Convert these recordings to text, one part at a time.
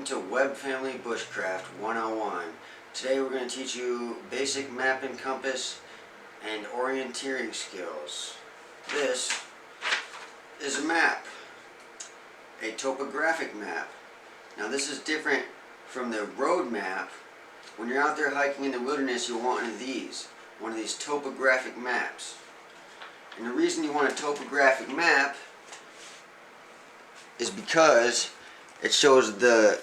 Welcome to Web Family Bushcraft 101. Today we're going to teach you basic map and compass and orienteering skills. This is a map, a topographic map. Now this is different from the road map. When you're out there hiking in the wilderness, you'll want one of these topographic maps. And the reason you want a topographic map is because it shows the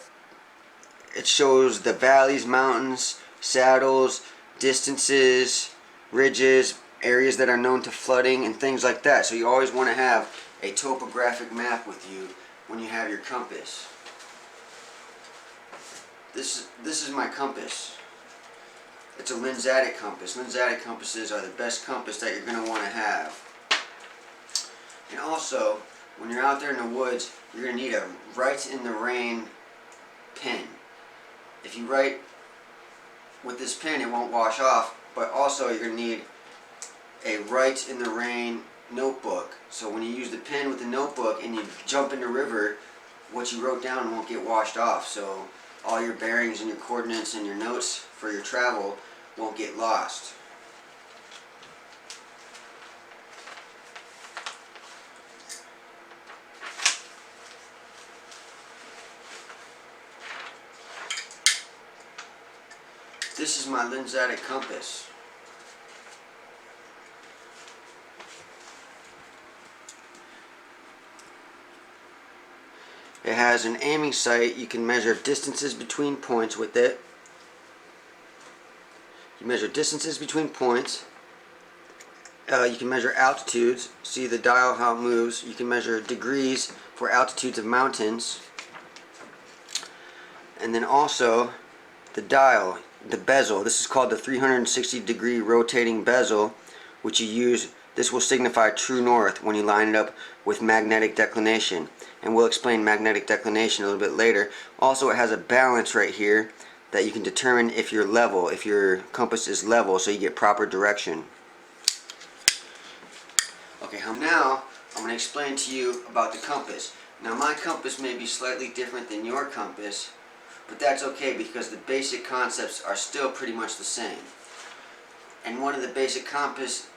valleys, mountains, saddles, distances, ridges, areas that are known to flooding, and things like that. So you always want to have a topographic map with you when you have your compass. This is my compass. It's a lensatic compass. Lensatic compasses are the best compass that you're going to want to have. And also, when you're out there in the woods, you're going to need a right in the rain pen. If you write with this pen, it won't wash off, but also you're going to need a right in the rain notebook. So when you use the pen with the notebook and you jump in the river, what you wrote down won't get washed off. So all your bearings and your coordinates and your notes for your travel won't get lost. This is my lensatic compass. It has an aiming sight. You can measure distances between points with it. You measure distances between points. You can measure altitudes. See the dial, how it moves. You can measure degrees for altitudes of mountains. And then also the dial, the bezel. This is called the 360-degree rotating bezel, which you use. This will signify true north when you line it up with magnetic declination. And we'll explain magnetic declination a little bit later. Also, it has a balance right here that you can determine if you're level, if your compass is level, so you get proper direction. Okay, now I'm going to explain to you about the compass. Now my compass may be slightly different than your compass, but that's okay because the basic concepts are still pretty much the same. And one of the basic compass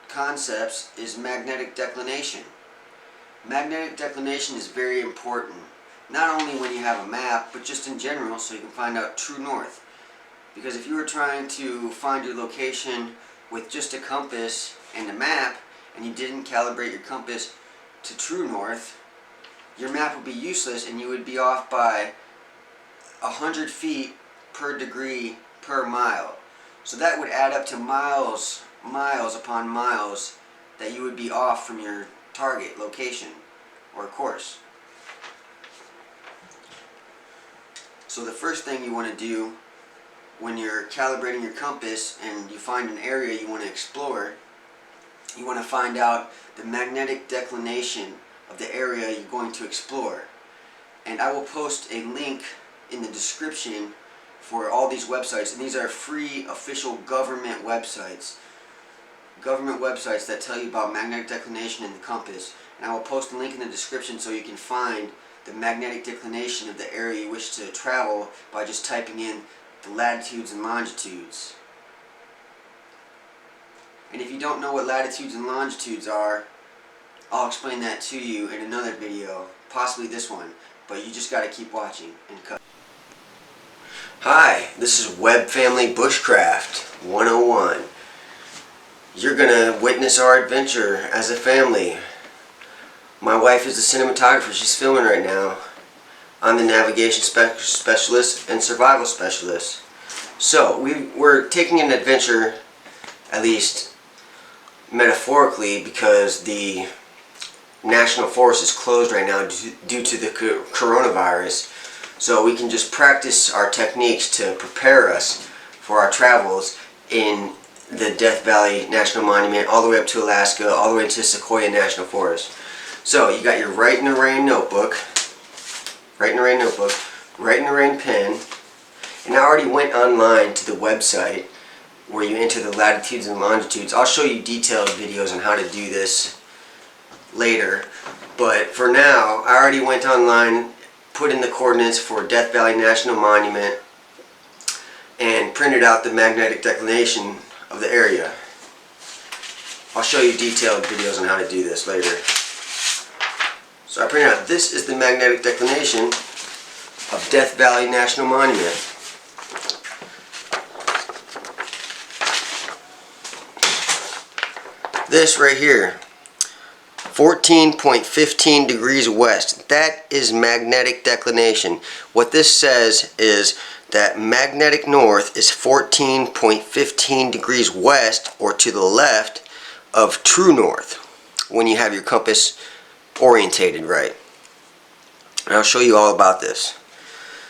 concepts is magnetic declination. Magnetic declination is very important, not only when you have a map, but just in general, so you can find out true north. Because if you were trying to find your location with just a compass and a map, and you didn't calibrate your compass to true north, your map would be useless and you would be off by 100 feet per degree per mile. So that would add up to miles upon miles that you would be off from your target location or course. So the first thing you want to do when you're calibrating your compass and you find an area you want to explore, you want to find out the magnetic declination of the area you're going to explore. And I will post a link in the description for all these websites, and these are free official government websites that tell you about magnetic declination and the compass. And I will post a link in the description so you can find the magnetic declination of the area you wish to travel by just typing in the latitudes and longitudes. And if you don't know what latitudes and longitudes are, I'll explain that to you in another video, possibly this one, but you just got to keep watching and cut. Hi, this is Web Family Bushcraft 101. You're going to witness our adventure as a family. My wife is the cinematographer. She's filming right now. I'm the navigation specialist and survival specialist. So we're taking an adventure, at least metaphorically, because the national forest is closed right now due to the coronavirus. So we can just practice our techniques to prepare us for our travels in the Death Valley National Monument, all the way up to Alaska, all the way to Sequoia National Forest. So you got your Write in the Rain notebook, Write in the Rain pen, and I already went online to the website where you enter the latitudes and longitudes. I'll show you detailed videos on how to do this later, but for now I already went online put in the coordinates for Death Valley National Monument, and printed out the magnetic declination of the area. I'll show you detailed videos on how to do this later. So I printed out, this is the magnetic declination of Death Valley National Monument. This right here, 14.15 degrees west. That is magnetic declination. What this says is that magnetic north is 14.15 degrees west, or to the left of true north, when you have your compass orientated right. And I'll show you all about this.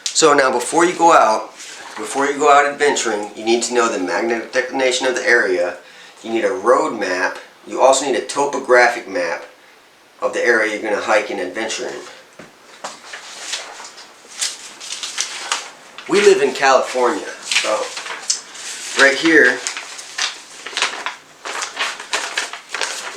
So now before you go out adventuring, you need to know the magnetic declination of the area. You need a road map. You also need a topographic map of the area you're going to hike and adventure in. We live in California, so right here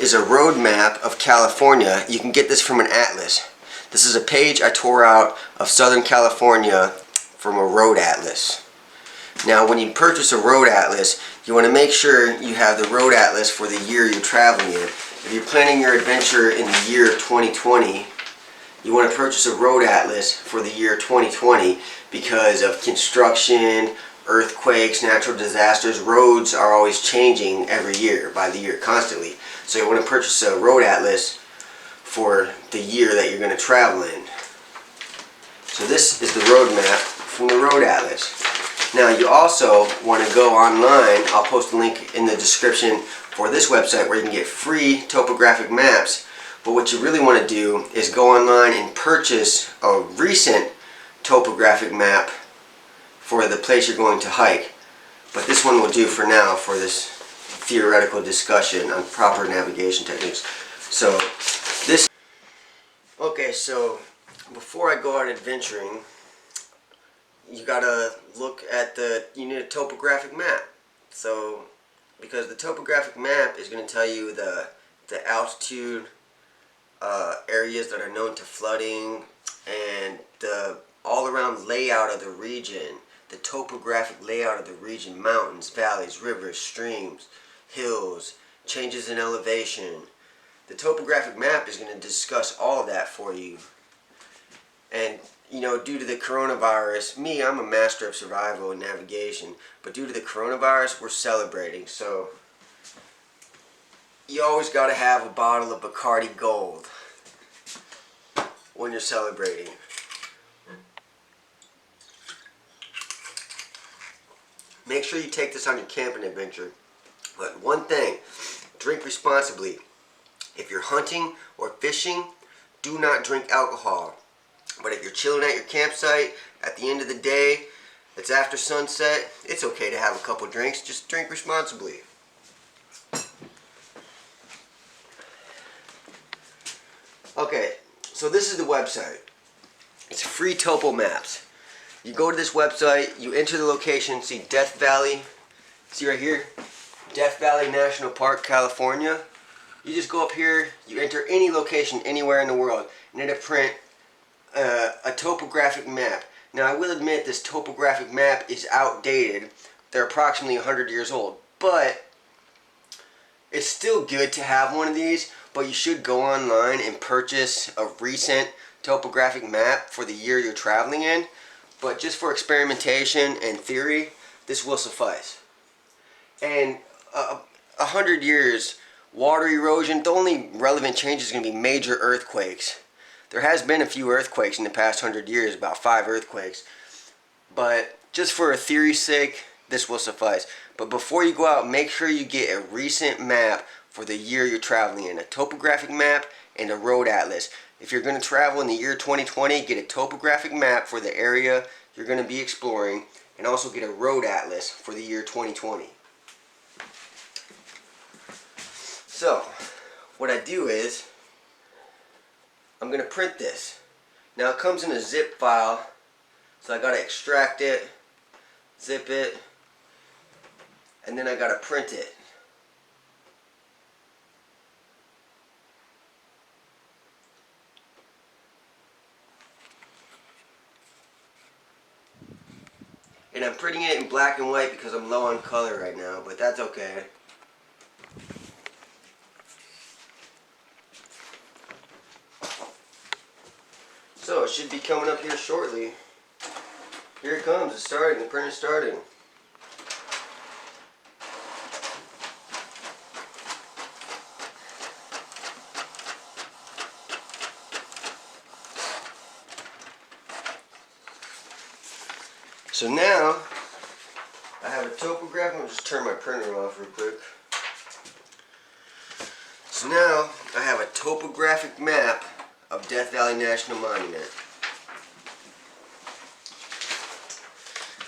is a road map of California. You can get this from an atlas. This is a page I tore out of Southern California from a road atlas. Now when you purchase a road atlas, you want to make sure you have the road atlas for the year you're traveling in. If you're planning your adventure in the year 2020, you want to purchase a road atlas for the year 2020 because of construction, earthquakes, natural disasters. Roads are always changing every year, by the year, constantly. So you want to purchase a road atlas for the year that you're going to travel in. So this is the road map from the road atlas. Now you also want to go online. I'll post a link in the description for this website where you can get free topographic maps. But what you really want to do is go online and purchase a recent topographic map for the place you're going to hike. But this one will do for now for this theoretical discussion on proper navigation techniques. So so before I go out adventuring, you gotta look at you need a topographic map. So, because the topographic map is going to tell you the altitude, areas that are known to flooding, and the all-around layout of the region, the topographic layout of the region, mountains, valleys, rivers, streams, hills, changes in elevation. The topographic map is going to discuss all of that for you. And you know, due to the coronavirus, I'm a master of survival and navigation, but due to the coronavirus, we're celebrating. So you always got to have a bottle of Bacardi Gold when you're celebrating. Make sure you take this on your camping adventure. But one thing, drink responsibly. If you're hunting or fishing, do not drink alcohol. But if you're chilling at your campsite, at the end of the day, it's after sunset, it's okay to have a couple drinks. Just drink responsibly. Okay, so this is the website. It's free topo maps. You go to this website, you enter the location, see Death Valley, see right here, Death Valley National Park, California. You just go up here, you enter any location anywhere in the world, and it'll print a topographic map. Now I will admit this topographic map is outdated. They're approximately 100 years old, but it's still good to have one of these. But you should go online and purchase a recent topographic map for the year you're traveling in. But just for experimentation and theory, this will suffice. And 100 years, water erosion, the only relevant change is going to be major earthquakes. There has been a few earthquakes in the past 100 years, about 5 earthquakes. But just for a theory's sake, this will suffice. But before you go out, make sure you get a recent map for the year you're traveling in. A topographic map and a road atlas. If you're going to travel in the year 2020, get a topographic map for the area you're going to be exploring, and also get a road atlas for the year 2020. So, what I do is, I'm going to print this. Now it comes in a zip file, so I got to extract it, zip it, and then I got to print it. And I'm printing it in black and white because I'm low on color right now, but that's okay. So it should be coming up here shortly. Here it comes, it's starting, the print is starting. So now, I have a topograph. I'm going to just turn my printer off real quick. So now, I have a topographic map of Death Valley National Monument.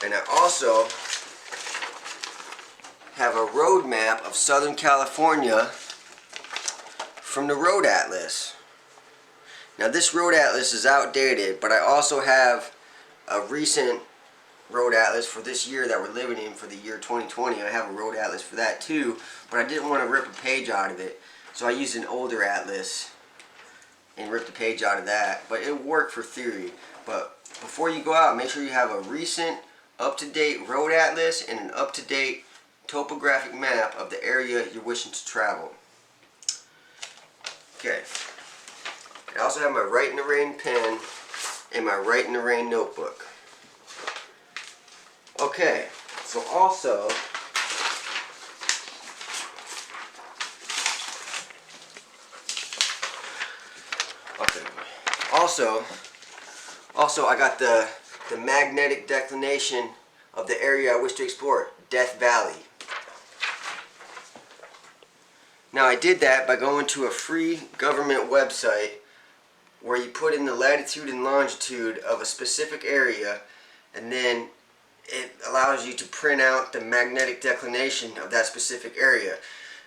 And I also have a road map of Southern California from the Road Atlas. Now this Road Atlas is outdated, but I also have a recent Road Atlas for this year that we're living in, for the year 2020. I have a Road Atlas for that too, but I didn't want to rip a page out of it, so I used an older atlas and ripped a page out of that. But it worked for theory. But before you go out, make sure you have a recent, up-to-date Road Atlas and an up-to-date topographic map of the area you're wishing to travel. Okay. I also have my Write in the Rain pen and my Write in the Rain notebook. Okay, so also, I got the magnetic declination of the area I wish to explore, Death Valley. Now I did that by going to a free government website where you put in the latitude and longitude of a specific area, and then it allows you to print out the magnetic declination of that specific area.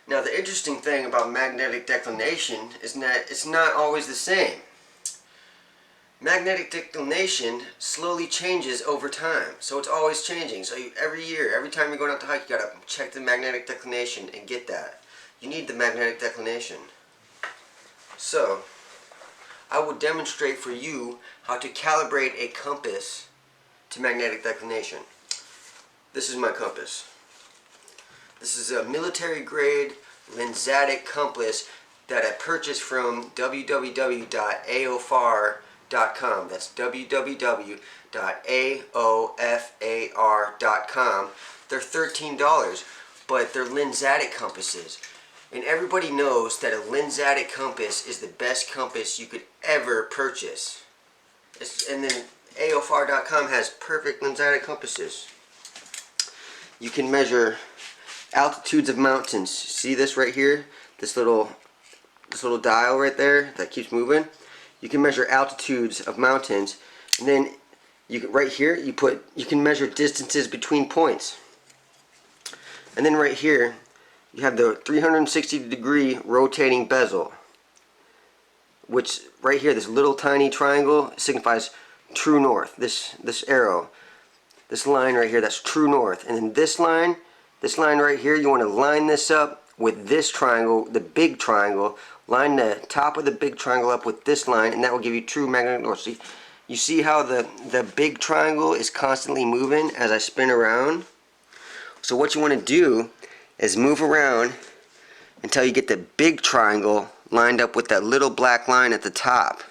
Now the interesting thing about magnetic declination is that it's not always the same. Magnetic declination slowly changes over time, so it's always changing. So every year, every time you're going out to hike, you gotta check the magnetic declination and get that. You need the magnetic declination. So I will demonstrate for you how to calibrate a compass to magnetic declination. This is my compass. This is a military grade lensatic compass that I purchased from www.aofar.com. That's www.aofar.com. They're $13, but they're lensatic compasses. And everybody knows that a lensatic compass is the best compass you could ever purchase. And then AOFar.com has perfect lensatic compasses. You can measure altitudes of mountains. See this right here? This little dial right there that keeps moving? You can measure altitudes of mountains, and then right here you can measure distances between points. And then right here you have the 360-degree rotating bezel, which right here, this little tiny triangle signifies true north. This arrow, this line right here, that's true north. And then this line right here, you want to line this up with this triangle, the big triangle. Line the top of the big triangle up with this line, and that will give you true magnetic north. So you see how the big triangle is constantly moving as I spin around? So what you want to do is move around until you get the big triangle lined up with that little black line at the top.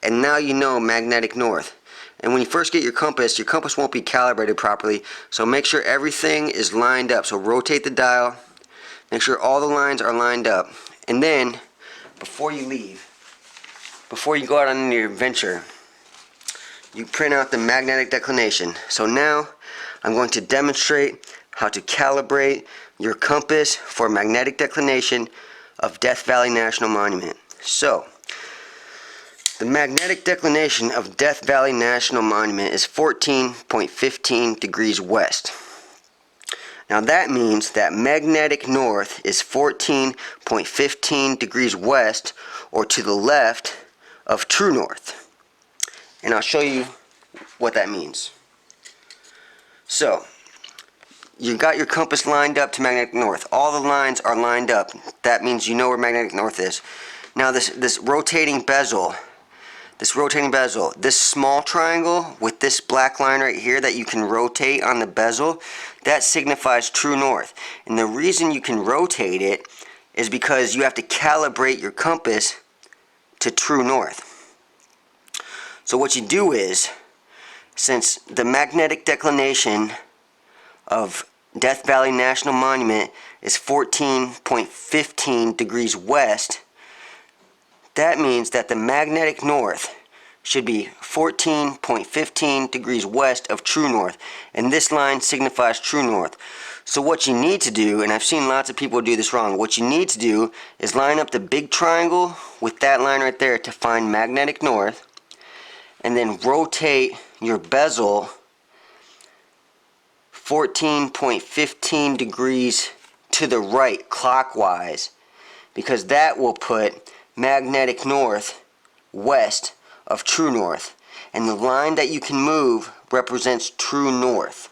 And now you know magnetic north. And when you first get your compass won't be calibrated properly, so make sure everything is lined up. So rotate the dial, make sure all the lines are lined up. And then, before you leave, before you go out on your adventure, you print out the magnetic declination. So now, I'm going to demonstrate how to calibrate your compass for magnetic declination of Death Valley National Monument. So, the magnetic declination of Death Valley National Monument is 14.15 degrees west. Now that means that magnetic north is 14.15 degrees west, or to the left of true north. And I'll show you what that means. So, you got your compass lined up to magnetic north. All the lines are lined up. That means you know where magnetic north is. Now this rotating bezel this rotating bezel, this small triangle with this black line right here that you can rotate on the bezel, that signifies true north. And the reason you can rotate it is because you have to calibrate your compass to true north. So what you do is, since the magnetic declination of Death Valley National Monument is 14.15 degrees west, that means that the magnetic north should be 14.15 degrees west of true north, and this line signifies true north. So what you need to do, and I've seen lots of people do this wrong, what you need to do is line up the big triangle with that line right there to find magnetic north, and then rotate your bezel 14.15 degrees to the right clockwise, because that will put magnetic north west of true north, and the line that you can move represents true north.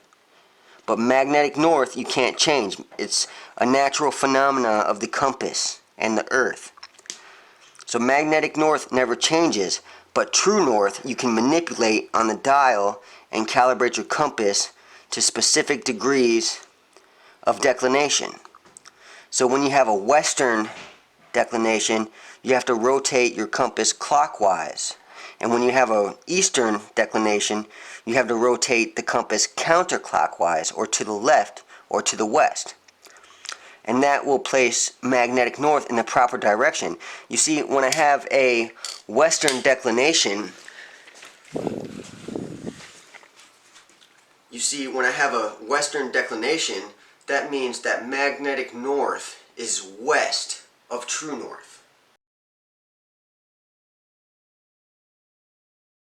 But magnetic north you can't change. It's a natural phenomena of the compass and the earth. So magnetic north never changes, but true north you can manipulate on the dial and calibrate your compass to specific degrees of declination. So when you have a western declination, you have to rotate your compass clockwise. And when you have an eastern declination, you have to rotate the compass counterclockwise, or to the left or to the west. And that will place magnetic north in the proper direction. You see, when I have a western declination, that means that magnetic north is west of true north.